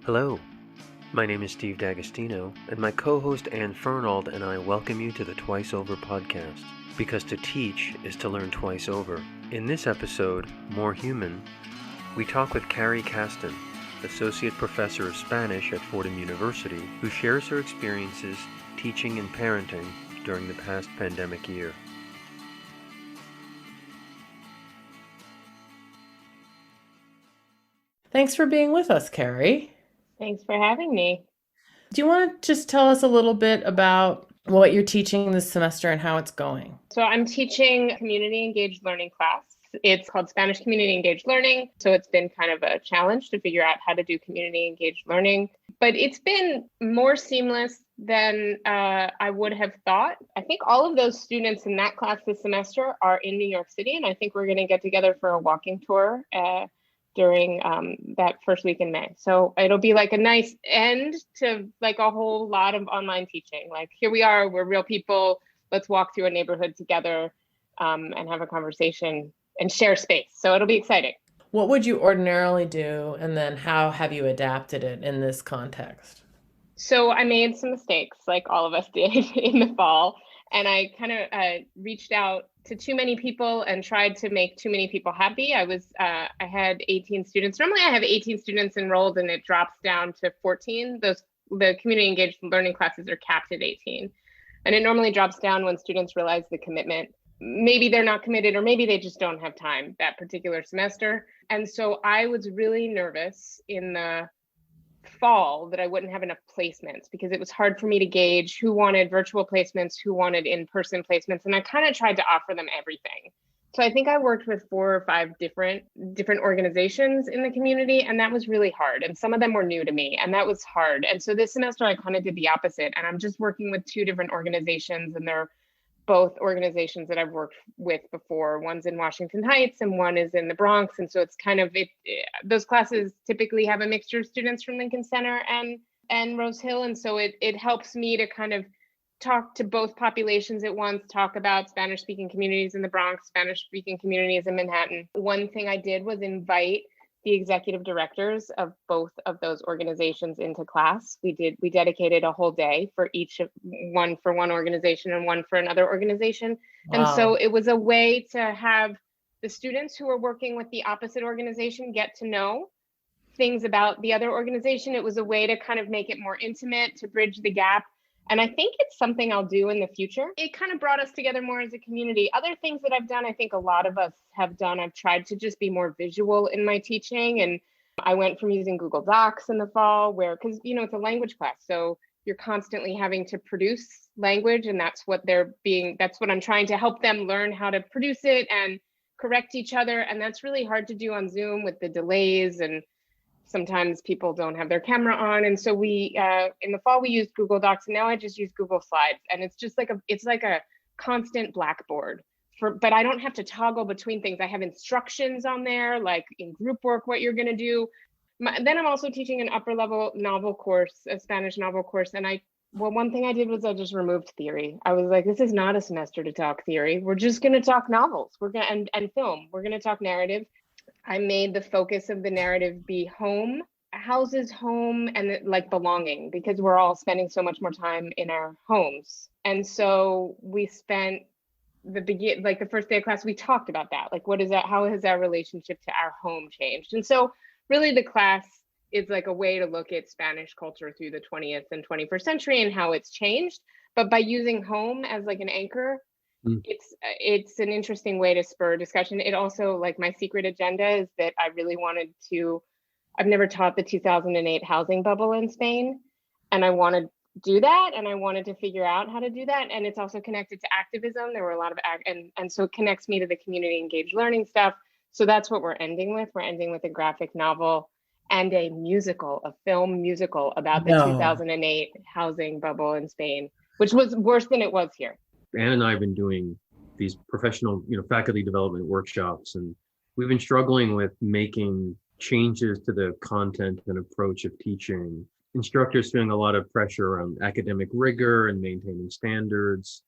Hello, my name is Steve D'Agostino, and my co-host Ann Fernald and I welcome you to the Twice Over podcast, because to teach is to learn twice over. In this episode, More Human, we talk with Carey Kasten, Associate Professor of Spanish at Fordham University, who shares her experiences teaching and parenting during the past pandemic year. Thanks for being with us, Carey. Thanks for having me. Do you want to just tell us a little bit about what you're teaching this semester and how it's going? So I'm teaching community engaged learning class. It's called Spanish Community Engaged Learning. So it's been kind of a challenge to figure out how to do community engaged learning, but it's been more seamless than I would have thought. I think all of those students in that class this semester are in New York City, and I think we're going to get together for a walking tour during that first week in May. So it'll be like a nice end to like a whole lot of online teaching. Like, here we are, we're real people. Let's walk through a neighborhood together and have a conversation and share space. So it'll be exciting. What would you ordinarily do, and then how have you adapted it in this context? So I made some mistakes, like all of us did in the fall. And I kind of reached out to too many people and tried to make too many people happy. I had 18 students. Normally I have 18 students enrolled and it drops down to 14. The community engaged learning classes are capped at 18. And it normally drops down when students realize the commitment. Maybe they're not committed, or maybe they just don't have time that particular semester. And so I was really nervous in the fall that I wouldn't have enough placements, because it was hard for me to gauge who wanted virtual placements, who wanted in-person placements. And I kind of tried to offer them everything. So I think I worked with 4 or 5 different organizations in the community, and that was really hard. And some of them were new to me, and that was hard. And so this semester I kind of did the opposite, and I'm just working with 2 different organizations, and they're both organizations that I've worked with before. One's in Washington Heights and one is in the Bronx. And so it's kind of those classes typically have a mixture of students from Lincoln Center and Rose Hill. And so it helps me to kind of talk to both populations at once, talk about Spanish speaking communities in the Bronx, Spanish speaking communities in Manhattan. One thing I did was invite the executive directors of both of those organizations into class. We dedicated a whole day for each of one for one organization and one for another organization. Wow. And so it was a way to have the students who are working with the opposite organization get to know things about the other organization. It was a way to kind of make it more intimate, to bridge the gap. And I think it's something I'll do in the future. It kind of brought us together more as a community. Other things that I've done, I think a lot of us have done, I've tried to just be more visual in my teaching. And I went from using Google Docs in the fall because, it's a language class. So you're constantly having to produce language, and that's what I'm trying to help them learn how to produce it and correct each other. And that's really hard to do on Zoom with the delays, and sometimes people don't have their camera on. And so we, in the fall, we used Google Docs, and now I just use Google Slides. And it's just like a constant blackboard but I don't have to toggle between things. I have instructions on there, like in group work, what you're gonna do. Then I'm also teaching an upper level novel course, a Spanish novel course. And one thing I did was I just removed theory. I was like, this is not a semester to talk theory. We're just gonna talk novels. And film. We're gonna talk narrative. I made the focus of the narrative be home, houses, home, and like belonging, because we're all spending so much more time in our homes. And so we spent the first day of class, we talked about that. Like, what is that? How has our relationship to our home changed? And so really the class is like a way to look at Spanish culture through the 20th and 21st century and how it's changed. But by using home as like an anchor, it's an interesting way to spur discussion. It also, like, my secret agenda is that I've never taught the 2008 housing bubble in Spain, and I want to do that, and I wanted to figure out how to do that. And it's also connected to activism. There were a lot of and so it connects me to the community engaged learning stuff. So that's what we're ending with. We're ending with a graphic novel and a film musical about the 2008 housing bubble in Spain, which was worse than it was here. Ann and I have been doing these professional, faculty development workshops, and we've been struggling with making changes to the content and approach of teaching. Instructors feeling a lot of pressure around academic rigor and maintaining standards.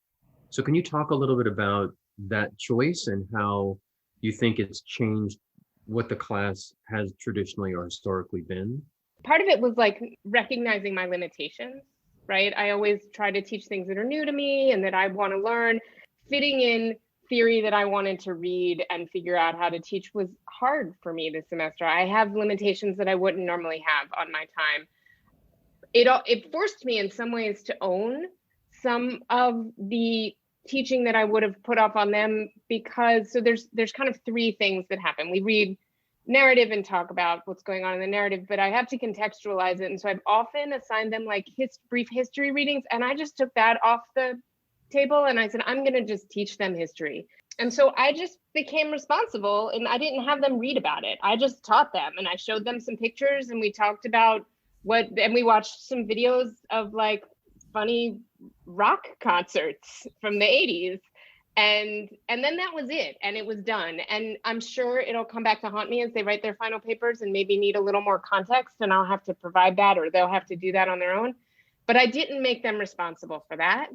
So can you talk a little bit about that choice and how you think it's changed what the class has traditionally or historically been? part of it was like recognizing my limitations, right? I always try to teach things that are new to me and that I want to learn. Fitting in theory that I wanted to read and figure out how to teach was hard for me this semester. I have limitations that I wouldn't normally have on my time. It forced me in some ways to own some of the teaching that I would have put off on them, because so there's kind of three things that happen. We read narrative and talk about what's going on in the narrative, but I have to contextualize it. And so I've often assigned them like brief history readings, and I just took that off the table and I said, I'm going to just teach them history. And so I just became responsible, and I didn't have them read about it. I just taught them, and I showed them some pictures, and we talked about and we watched some videos of like funny rock concerts from the 80s. And then that was it, and it was done. And I'm sure it'll come back to haunt me as they write their final papers and maybe need a little more context, and I'll have to provide that, or they'll have to do that on their own. But I didn't make them responsible for that.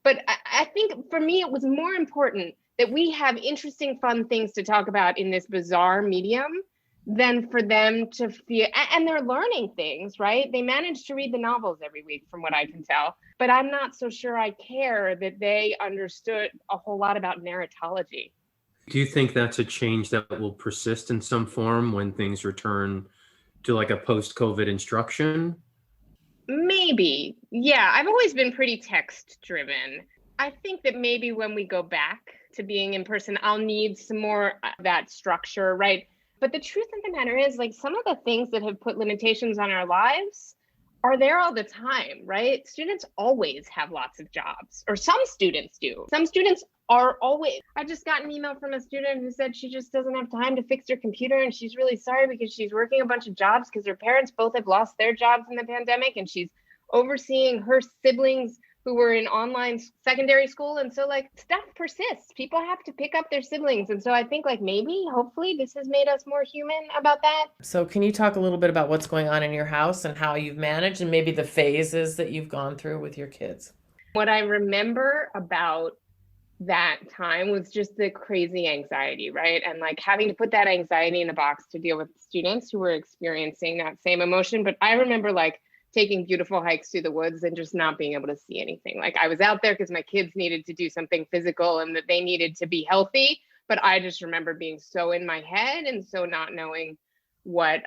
But I think for me, it was more important that we have interesting, fun things to talk about in this bizarre medium than for them to feel, and they're learning things, right? They manage to read the novels every week from what I can tell, but I'm not so sure I care that they understood a whole lot about narratology. Do you think that's a change that will persist in some form when things return to like a post-COVID instruction? Maybe. Yeah, I've always been pretty text driven. I think that maybe when we go back to being in person, I'll need some more of that structure, right? But the truth of the matter is, like, some of the things that have put limitations on our lives are there all the time, right? Students always have lots of jobs, or some students do. Some students are always. I just got an email from a student who said she just doesn't have time to fix her computer, and she's really sorry because she's working a bunch of jobs because her parents both have lost their jobs in the pandemic, and she's overseeing her siblings who were in online secondary school. And so like stuff persists. People have to pick up their siblings. And so I think like maybe, hopefully this has made us more human about that. So can you talk a little bit about what's going on in your house and how you've managed, and maybe the phases that you've gone through with your kids? What I remember about that time was just the crazy anxiety, right? And like having to put that anxiety in a box to deal with students who were experiencing that same emotion. But I remember like taking beautiful hikes through the woods and just not being able to see anything. Like I was out there because my kids needed to do something physical and that they needed to be healthy. But I just remember being so in my head and so not knowing what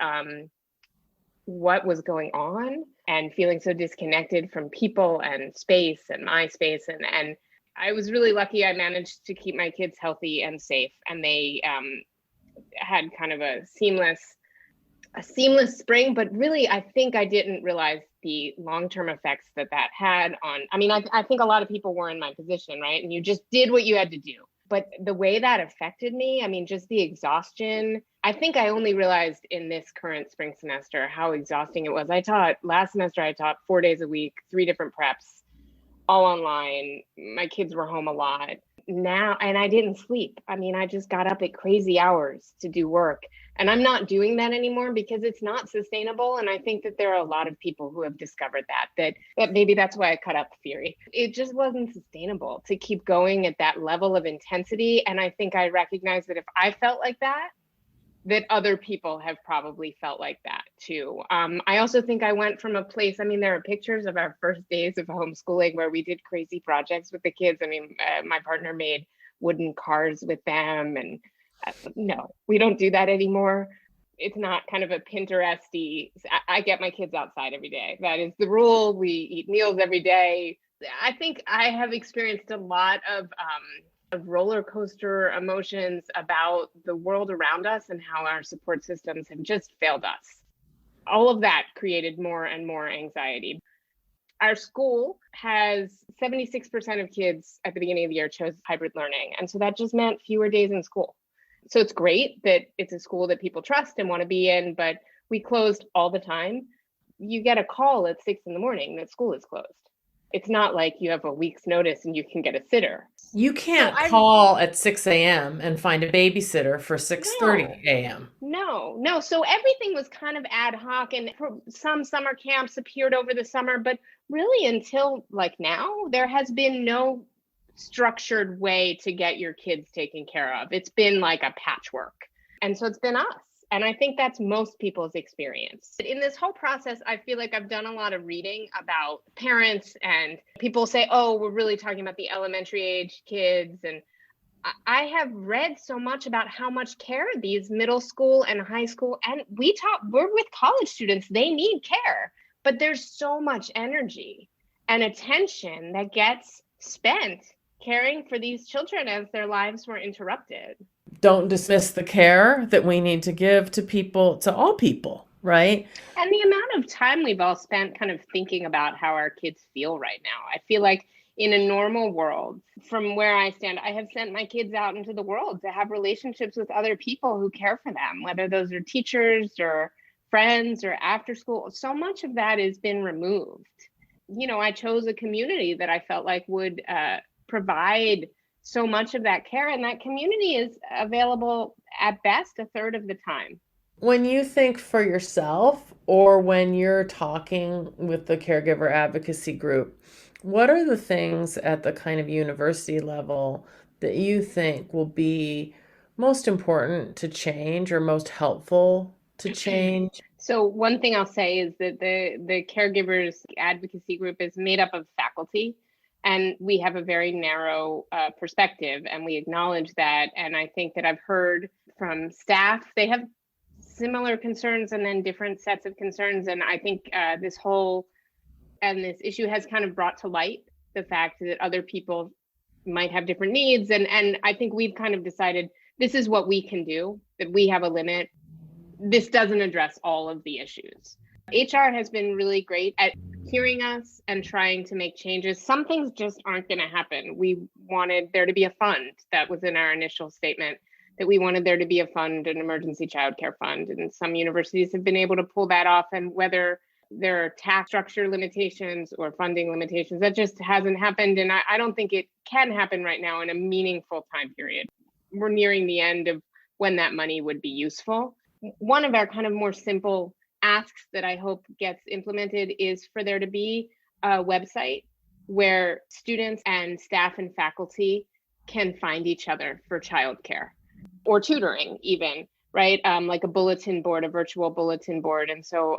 was going on, and feeling so disconnected from people and space and my space. And I was really lucky. I managed to keep my kids healthy and safe, and they had kind of a seamless spring. But really, I think I didn't realize the long-term effects that had on, I think a lot of people were in my position, right? And you just did what you had to do. But the way that affected me, just the exhaustion, I think I only realized in this current spring semester how exhausting it was. Last semester, I taught 4 days a week, 3 different preps, all online. My kids were home a lot now, and I didn't sleep. I just got up at crazy hours to do work, and I'm not doing that anymore because it's not sustainable. And I think that there are a lot of people who have discovered that maybe that's why I cut out the theory. It just wasn't sustainable to keep going at that level of intensity. And I think I recognize that if I felt like that other people have probably felt like that too. I also think I went from a place, there are pictures of our first days of homeschooling where we did crazy projects with the kids. My partner made wooden cars with them, and no, we don't do that anymore. It's not kind of a Pinteresty. I get my kids outside every day. That is the rule. We eat meals every day. I think I have experienced a lot of roller coaster emotions about the world around us and how our support systems have just failed us. All of that created more and more anxiety. Our school has 76% of kids at the beginning of the year chose hybrid learning. And so that just meant fewer days in school. So it's great that it's a school that people trust and want to be in, but we closed all the time. You get a call at 6 a.m. that school is closed. It's not like you have a week's notice and you can get a sitter. You can't call at 6 a.m. and find a babysitter for 6:30 a.m. No. So everything was kind of ad hoc, and some summer camps appeared over the summer, but really until like now, there has been no structured way to get your kids taken care of. It's been like a patchwork. And so it's been us. And I think that's most people's experience. In this whole process, I feel like I've done a lot of reading about parents, and people say, oh, we're really talking about the elementary age kids. And I have read so much about how much care these middle school and high school, and we're with college students, they need care, but there's so much energy and attention that gets spent caring for these children as their lives were interrupted. Don't dismiss the care that we need to give to people, to all people, right? And the amount of time we've all spent kind of thinking about how our kids feel right now. I feel like in a normal world, from where I stand, I have sent my kids out into the world to have relationships with other people who care for them, whether those are teachers or friends or after school. So much of that has been removed. I chose a community that I felt like would provide so much of that care, and that community is available at best a third of the time. When you think for yourself, or when you're talking with the caregiver advocacy group, what are the things at the kind of university level that you think will be most important to change or most helpful to change? So one thing I'll say is that the caregivers advocacy group is made up of faculty, and we have a very narrow perspective, and we acknowledge that. And I think that I've heard from staff, they have similar concerns and then different sets of concerns. And I think this issue has kind of brought to light the fact that other people might have different needs. And I think we've kind of decided this is what we can do, that we have a limit. This doesn't address all of the issues. HR has been really great at hearing us and trying to make changes. Some things just aren't going to happen. We wanted there to be a fund. That was in our initial statement, that we wanted there to be a fund, an emergency childcare fund. And some universities have been able to pull that off. And whether there are tax structure limitations or funding limitations, that just hasn't happened. And I don't think it can happen right now in a meaningful time period. We're nearing the end of when that money would be useful. One of our kind of more simple asks that I hope gets implemented is for there to be a website where students and staff and faculty can find each other for childcare or tutoring even, right? Like a bulletin board, a virtual bulletin board. And so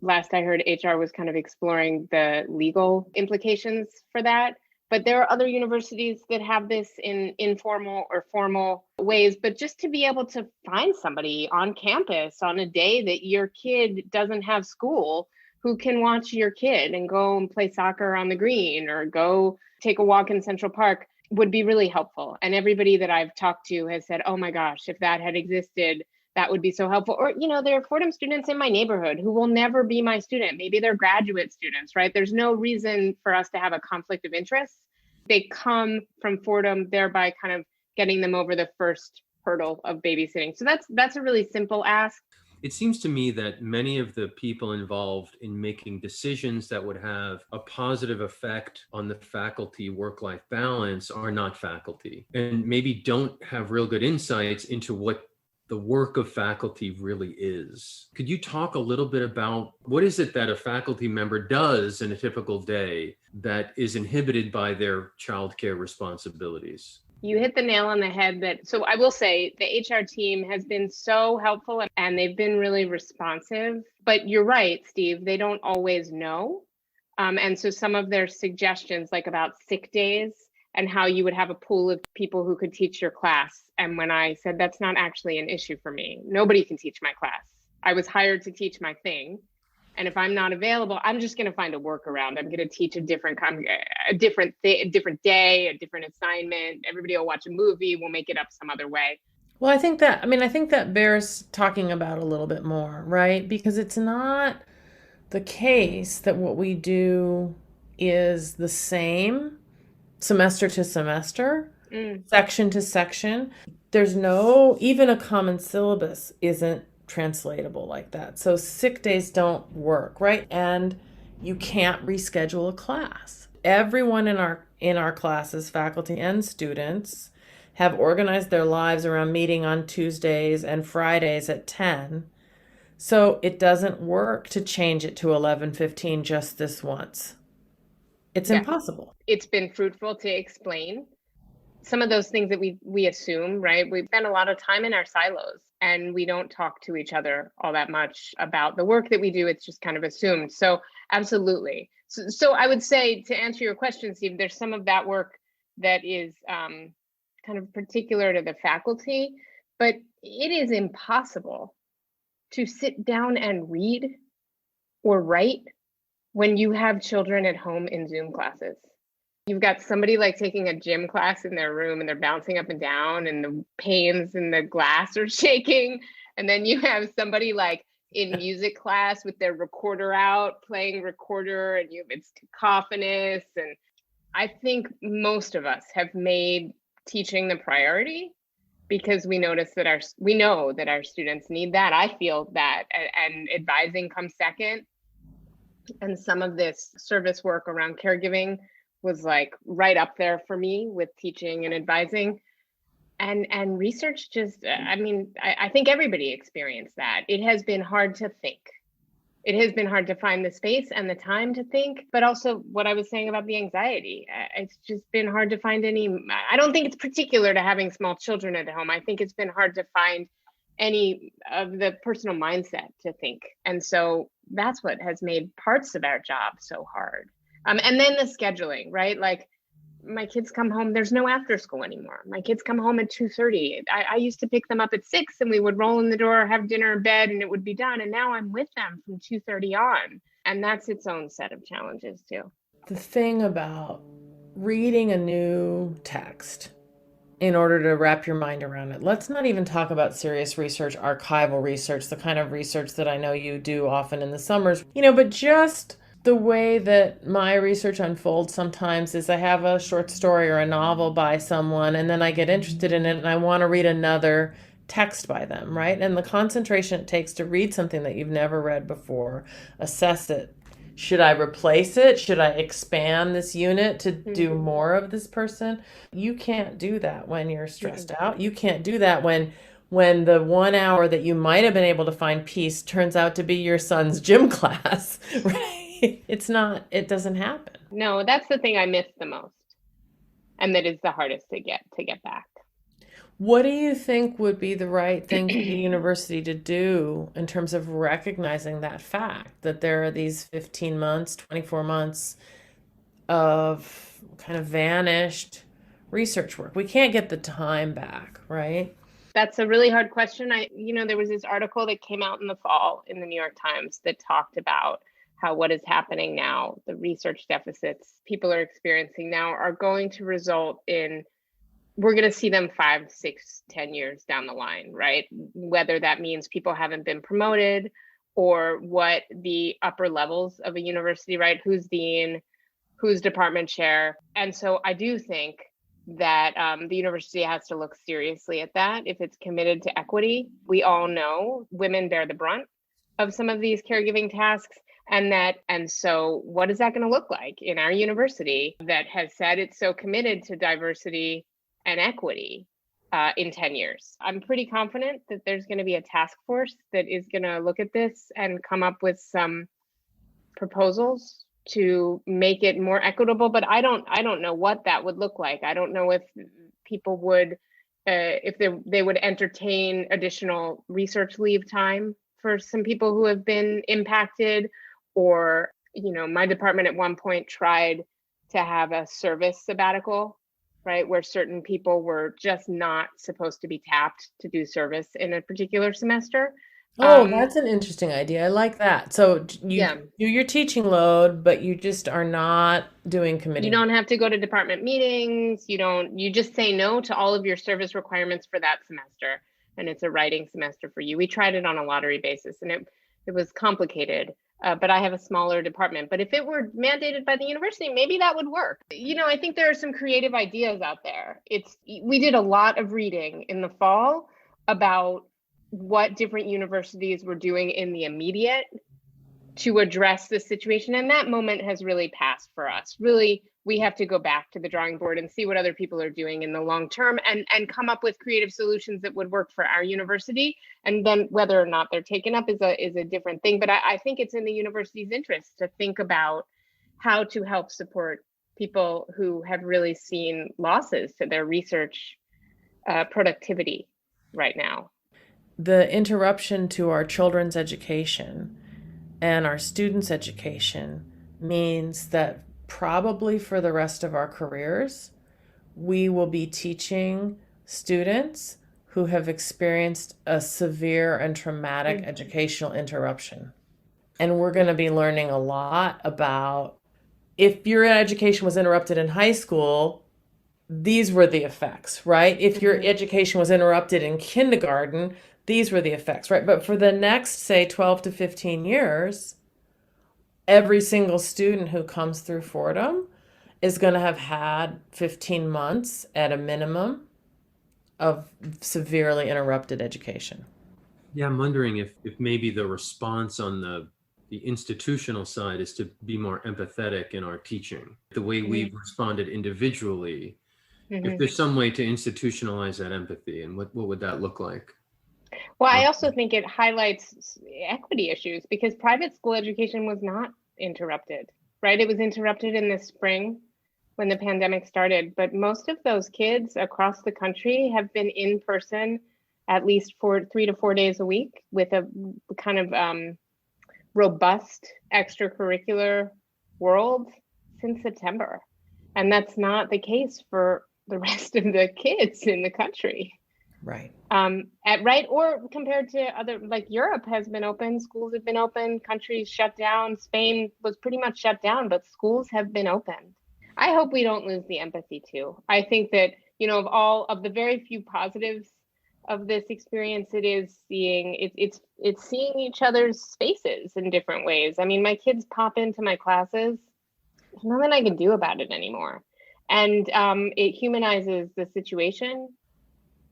last I heard, HR was kind of exploring the legal implications for that. But there are other universities that have this in informal or formal ways. But just to be able to find somebody on campus on a day that your kid doesn't have school who can watch your kid and go and play soccer on the green or go take a walk in Central Park would be really helpful. And everybody that I've talked to has said, oh my gosh, if that had existed, that would be so helpful. Or, there are Fordham students in my neighborhood who will never be my student. Maybe they're graduate students, right? There's no reason for us to have a conflict of interest. They come from Fordham, thereby kind of getting them over the first hurdle of babysitting. So that's a really simple ask. It seems to me that many of the people involved in making decisions that would have a positive effect on the faculty work-life balance are not faculty, and maybe don't have real good insights into what the work of faculty really is. Could you talk a little bit about what is it that a faculty member does in a typical day that is inhibited by their childcare responsibilities? You hit the nail on the head. So I will say the HR team has been so helpful and they've been really responsive. But you're right, Steve, they don't always know. And so some of their suggestions, like about sick days and how you would have a pool of people who could teach your class. And when I said that's not actually an issue for me, nobody can teach my class. I was hired to teach my thing. And if I'm not available, I'm just going to find a workaround. I'm going to teach a different day, a different assignment. Everybody will watch a movie. We'll make it up some other way. Well, I think that bears talking about a little bit more, right? Because it's not the case that what we do is the same semester to semester, section to section. There's even a common syllabus isn't translatable like that. So sick days don't work, right? And you can't reschedule a class. Everyone in our classes, faculty and students, have organized their lives around meeting on Tuesdays and Fridays at 10. So it doesn't work to change it to 11:15 just this once. It's impossible. It's been fruitful to explain some of those things that we assume, right? We spend a lot of time in our silos and we don't talk to each other all that much about the work that we do. It's just kind of assumed. So absolutely. So I would say, to answer your question, Steve, there's some of that work that is kind of particular to the faculty, but it is impossible to sit down and read or write when you have children at home in Zoom classes. You've got somebody like taking a gym class in their room and they're bouncing up and down and the panes in the glass are shaking. And then you have somebody like in music class with their recorder out playing recorder, and it's cacophonous. And I think most of us have made teaching the priority because we know that our students need that. I feel that, and advising comes second. And some of this service work around caregiving was like right up there for me with teaching and advising. And research just, I think everybody experienced that. It has been hard to think. It has been hard to find the space and the time to think, but also what I was saying about the anxiety. It's just been hard to find I don't think it's particular to having small children at home. I think it's been hard to find any of the personal mindset to think. And so that's what has made parts of our job so hard. And then the scheduling, right? Like my kids come home, there's no after school anymore. My kids come home at 2:30. I used to pick them up at 6 and we would roll in the door, have dinner in bed, and it would be done. And now I'm with them from 2:30 on. And that's its own set of challenges too. The thing about reading a new text in order to wrap your mind around it. Let's not even talk about serious research, archival research, the kind of research that I know you do often in the summers, but just the way that my research unfolds sometimes is I have a short story or a novel by someone, and then I get interested in it and I want to read another text by them, right? And the concentration it takes to read something that you've never read before, assess it. Should I replace it? Should I expand this unit to do more of this person? You can't do that when you're stressed out. You can't do that when the 1 hour that you might have been able to find peace turns out to be your son's gym class, right? It doesn't happen. No, that's the thing I miss the most. And that is the hardest to get back. What do you think would be the right thing for the university to do in terms of recognizing that fact, that there are these 15 months, 24 months of kind of vanished research work? We can't get the time back, right? That's a really hard question. There was this article that came out in the fall in the New York Times that talked about how what is happening now, the research deficits people are experiencing now are going to result in, we're going to see them 5, 6, 10 years down the line, right? Whether that means people haven't been promoted or what the upper levels of a university, right? Who's dean, who's department chair. And so I do think that the university has to look seriously at that if it's committed to equity. We all know women bear the brunt of some of these caregiving tasks. And so what is that going to look like in our university that has said it's so committed to diversity and equity in 10 years? I'm pretty confident that there's going to be a task force that is going to look at this and come up with some proposals to make it more equitable. But I don't know what that would look like. I don't know if people would, if they would entertain additional research leave time for some people who have been impacted, or, my department at one point tried to have a service sabbatical, right? Where certain people were just not supposed to be tapped to do service in a particular semester. Oh, that's an interesting idea. I like that. So you do your teaching load, but you just are not doing committee. You don't have to go to department meetings. You just say no to all of your service requirements for that semester. And it's a writing semester for you. We tried it on a lottery basis and it was complicated. But I have a smaller department. But if it were mandated by the university, maybe that would work. I think there are some creative ideas out there. We did a lot of reading in the fall about what different universities were doing in the immediate to address the situation. And that moment has really passed for us. Really, we have to go back to the drawing board and see what other people are doing in the long term and come up with creative solutions that would work for our university. And then whether or not they're taken up is a different thing. But I think it's in the university's interest to think about how to help support people who have really seen losses to their research productivity right now. The interruption to our children's education and our students' education means that probably for the rest of our careers, we will be teaching students who have experienced a severe and traumatic educational interruption. And we're going to be learning a lot about if your education was interrupted in high school, these were the effects, right? If your education was interrupted in kindergarten, these were the effects, right? But for the next, say, 12 to 15 years, every single student who comes through Fordham is going to have had 15 months at a minimum of severely interrupted education. Yeah, I'm wondering if maybe the response on the institutional side is to be more empathetic in our teaching, the way we've responded individually. If there's some way to institutionalize that empathy, and what would that look like? Well, I also think it highlights equity issues because private school education was not interrupted, right? It was interrupted in the spring when the pandemic started, but most of those kids across the country have been in person at least for 3 to 4 days a week with a kind of robust extracurricular world since September. And that's not the case for the rest of the kids in the country. Right. Right. Or compared to other, like Europe has been open, schools have been open, countries shut down. Spain was pretty much shut down, but schools have been opened. I hope we don't lose the empathy too. I think that, of all of the very few positives of this experience, it is it's seeing each other's spaces in different ways. I mean, my kids pop into my classes. There's nothing I can do about it anymore. And it humanizes the situation.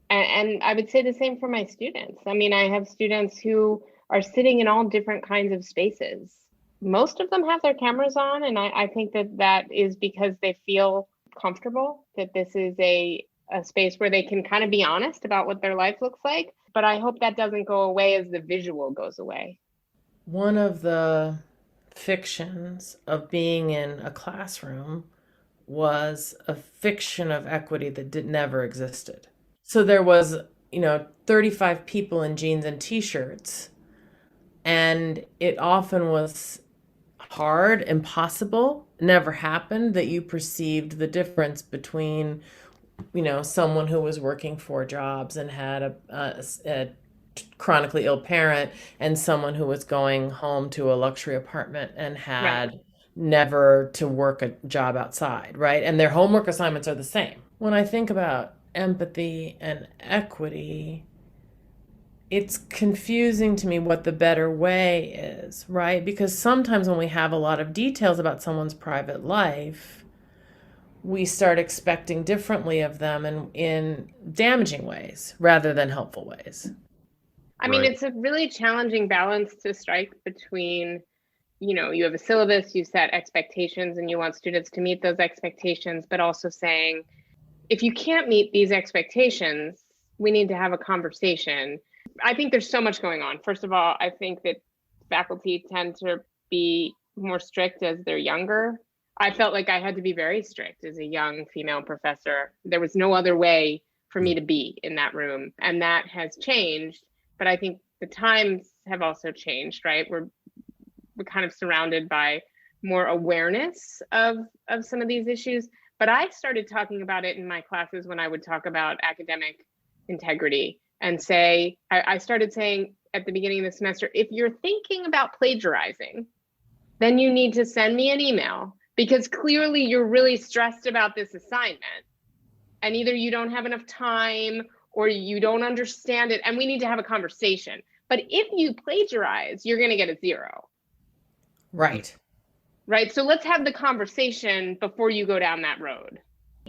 And I would say the same for my students. I mean, I have students who are sitting in all different kinds of spaces. Most of them have their cameras on, and I think that is because they feel comfortable, that this is a space where they can kind of be honest about what their life looks like. But I hope that doesn't go away as the visual goes away. One of the fictions of being in a classroom was a fiction of equity that never existed. So there was, 35 people in jeans and t-shirts, and it often was hard, impossible, never happened that you perceived the difference between, someone who was working 4 jobs and had a chronically ill parent and someone who was going home to a luxury apartment and had never to work a job outside, right? And their homework assignments are the same. When I think about empathy and equity, it's confusing to me what the better way is, right? Because sometimes when we have a lot of details about someone's private life, we start expecting differently of them in damaging ways rather than helpful ways. I mean, it's a really challenging balance to strike between, you have a syllabus, you set expectations, and you want students to meet those expectations, but also saying, if you can't meet these expectations, we need to have a conversation. I think there's so much going on. First of all, I think that faculty tend to be more strict as they're younger. I felt like I had to be very strict as a young female professor. There was no other way for me to be in that room. And that has changed. But I think the times have also changed, right? We're kind of surrounded by more awareness of some of these issues. But I started talking about it in my classes when I would talk about academic integrity and say, I started saying at the beginning of the semester, if you're thinking about plagiarizing, then you need to send me an email because clearly you're really stressed about this assignment and either you don't have enough time or you don't understand it and we need to have a conversation. But if you plagiarize, you're going to get a 0. Right. Right. So let's have the conversation before you go down that road.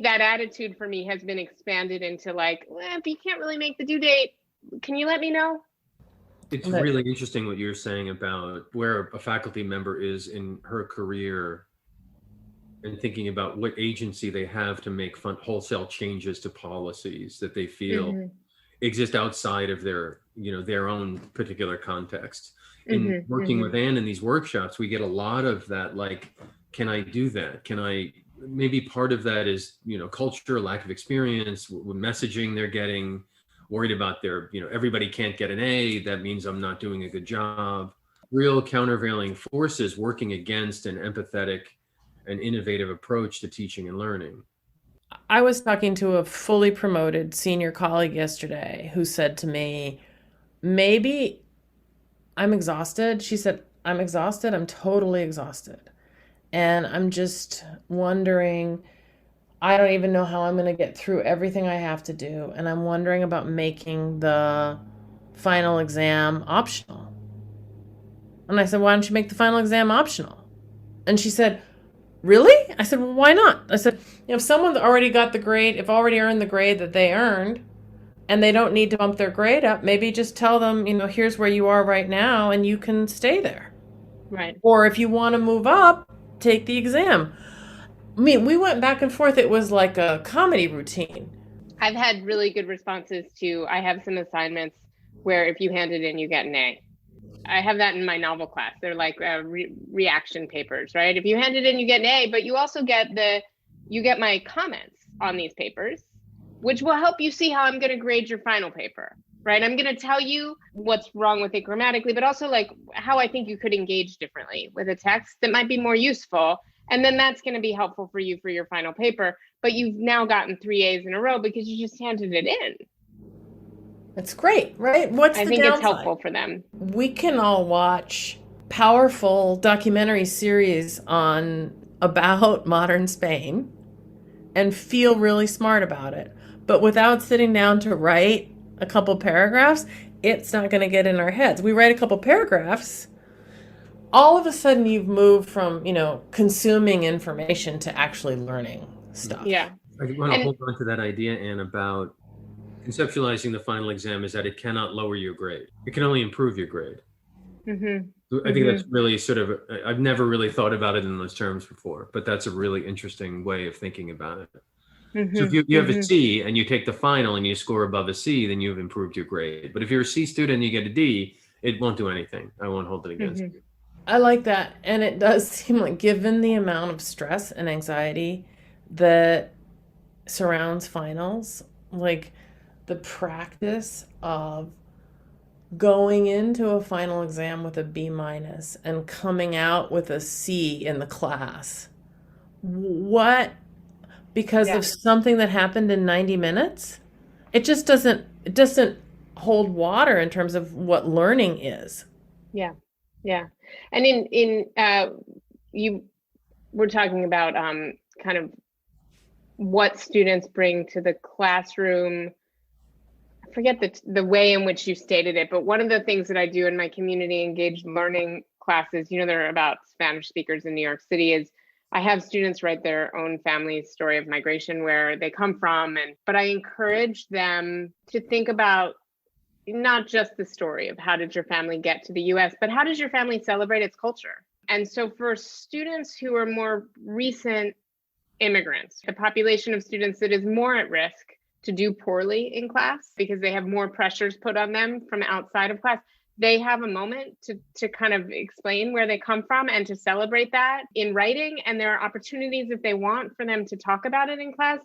That attitude for me has been expanded into like, well, if you can't really make the due date, can you let me know? It's really interesting what you're saying about where a faculty member is in her career and thinking about what agency they have to make wholesale changes to policies that they feel exist outside of their own particular context. In working with Anne in these workshops, we get a lot of that, like, can I do that? Can I maybe part of that is, culture, lack of experience, messaging they're getting, worried about everybody can't get an A. That means I'm not doing a good job. Real countervailing forces working against an empathetic and innovative approach to teaching and learning. I was talking to a fully promoted senior colleague yesterday who said to me, maybe I'm exhausted. She said, I'm exhausted. I'm totally exhausted. And I'm just wondering, I don't even know how I'm going to get through everything I have to do. And I'm wondering about making the final exam optional. And I said, why don't you make the final exam optional? And she said, really? I said, well, why not? I said, if someone's already got the grade, if already earned the grade that they earned, and they don't need to bump their grade up, maybe just tell them, here's where you are right now, and you can stay there. Right. Or if you want to move up, take the exam. I mean, we went back and forth. It was like a comedy routine. I've had really good responses to, I have some assignments where if you hand it in, you get an A. I have that in my novel class. They're like reaction papers, right? If you hand it in, you get an A, but you also get my comments on these papers, which will help you see how I'm going to grade your final paper, right? I'm going to tell you what's wrong with it grammatically, but also like how I think you could engage differently with a text that might be more useful. And then that's going to be helpful for you for your final paper. But you've now gotten 3 A's in a row because you just handed it in. That's great, right? I think it's helpful for them. We can all watch powerful documentary series about modern Spain and feel really smart about it. But without sitting down to write a couple paragraphs, it's not going to get in our heads. We write a couple paragraphs, all of a sudden you've moved from, consuming information to actually learning stuff. Yeah. I want to hold on to that idea, Anne, about conceptualizing the final exam is that it cannot lower your grade. It can only improve your grade. Mm-hmm. I think that's really I've never really thought about it in those terms before, but that's a really interesting way of thinking about it. Mm-hmm. So if you have a C and you take the final and you score above a C, then you've improved your grade. But if you're a C student and you get a D, it won't do anything. I won't hold it against you. I like that. And it does seem like, given the amount of stress and anxiety that surrounds finals, like the practice of going into a final exam with a B- and coming out with a C in the class. Because of something that happened in 90 minutes? It just doesn't hold water in terms of what learning is. Yeah. Yeah. And you were talking about kind of what students bring to the classroom. I forget the way in which you stated it, but one of the things that I do in my community engaged learning classes, they're about Spanish speakers in New York City, is I have students write their own family story of migration, where they come from, but I encourage them to think about not just the story of how did your family get to the US, but how does your family celebrate its culture? And so for students who are more recent immigrants, the population of students that is more at risk to do poorly in class because they have more pressures put on them from outside of class, they have a moment to kind of explain where they come from and to celebrate that in writing. And there are opportunities, if they want, for them to talk about it in class.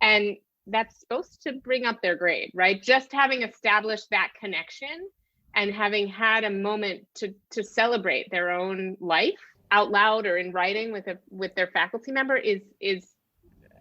And that's supposed to bring up their grade, right? Just having established that connection and having had a moment to celebrate their own life out loud or in writing with their faculty member is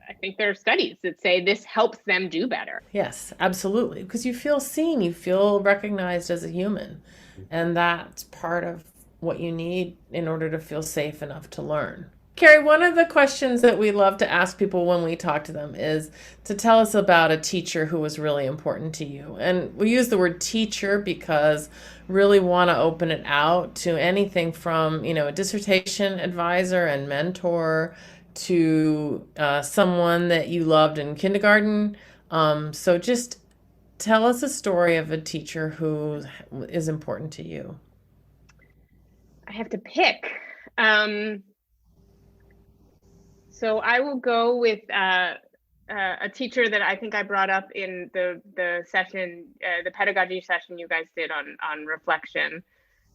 I think there are studies that say this helps them do better. Yes, absolutely. Because you feel seen, you feel recognized as a human. And that's part of what you need in order to feel safe enough to learn. Carey, one of the questions that we love to ask people when we talk to them is to tell us about a teacher who was really important to you. And we use the word teacher because really want to open it out to anything from, a dissertation advisor and mentor to someone that you loved in kindergarten. So just tell us a story of a teacher who is important to you. I have to pick. So I will go with a teacher that I think I brought up in the session, the pedagogy session you guys did on reflection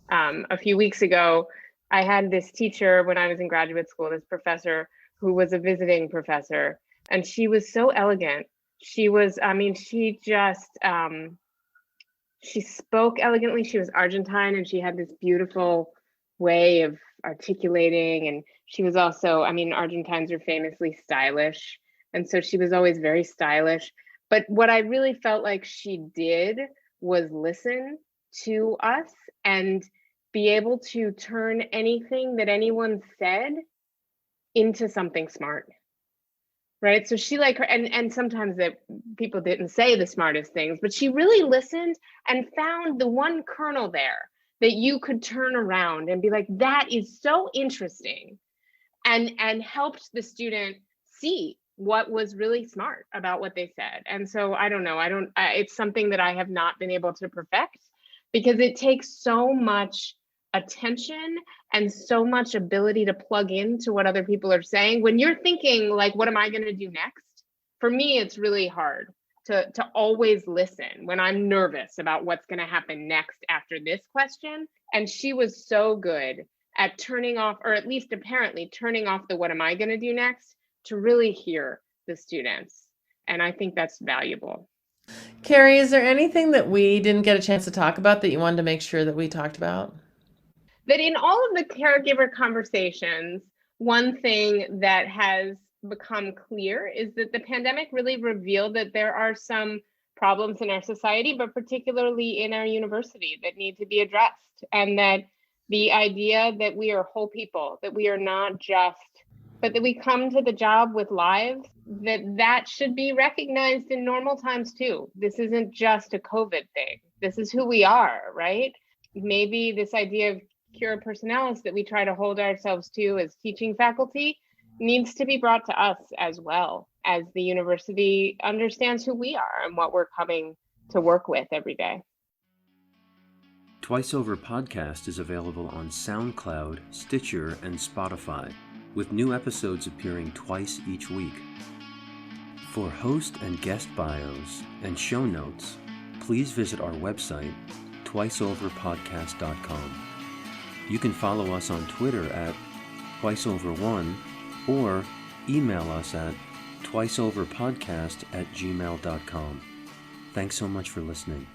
a few weeks ago. I had this teacher when I was in graduate school, this professor who was a visiting professor, and she was so elegant. She was, I mean, she just, she spoke elegantly. She was Argentine, and she had this beautiful way of articulating. And she was also, I mean, Argentines are famously stylish. And so she was always very stylish. But what I really felt like she did was listen to us and be able to turn anything that anyone said into something smart. Right. So she like her, and sometimes that people didn't say the smartest things, but she really listened and found the one kernel there that you could turn around and be like, that is so interesting, and helped the student see what was really smart about what they said. And so I don't know, it's something that I have not been able to perfect, because it takes so much attention and so much ability to plug into what other people are saying. When you're thinking like, what am I going to do next? For me, it's really hard to always listen when I'm nervous about what's going to happen next after this question. And she was so good at turning off, or at least apparently turning off the what am I going to do next, to really hear the students. And I think that's valuable. Carey, is there anything that we didn't get a chance to talk about that you wanted to make sure that we talked about? That in all of the caregiver conversations, one thing that has become clear is that the pandemic really revealed that there are some problems in our society, but particularly in our university, that need to be addressed. And that the idea that we are whole people, that we are not just, but that we come to the job with lives, that should be recognized in normal times too. This isn't just a COVID thing. This is who we are, right? Maybe this idea of cura personalis that we try to hold ourselves to as teaching faculty needs to be brought to us as well, as the university understands who we are and what we're coming to work with every day. Twice Over Podcast is available on SoundCloud, Stitcher, and Spotify, with new episodes appearing twice each week. For host and guest bios and show notes, please visit our website, twiceoverpodcast.com. You can follow us on Twitter at twiceover1, or email us at twiceoverpodcast@gmail.com. Thanks so much for listening.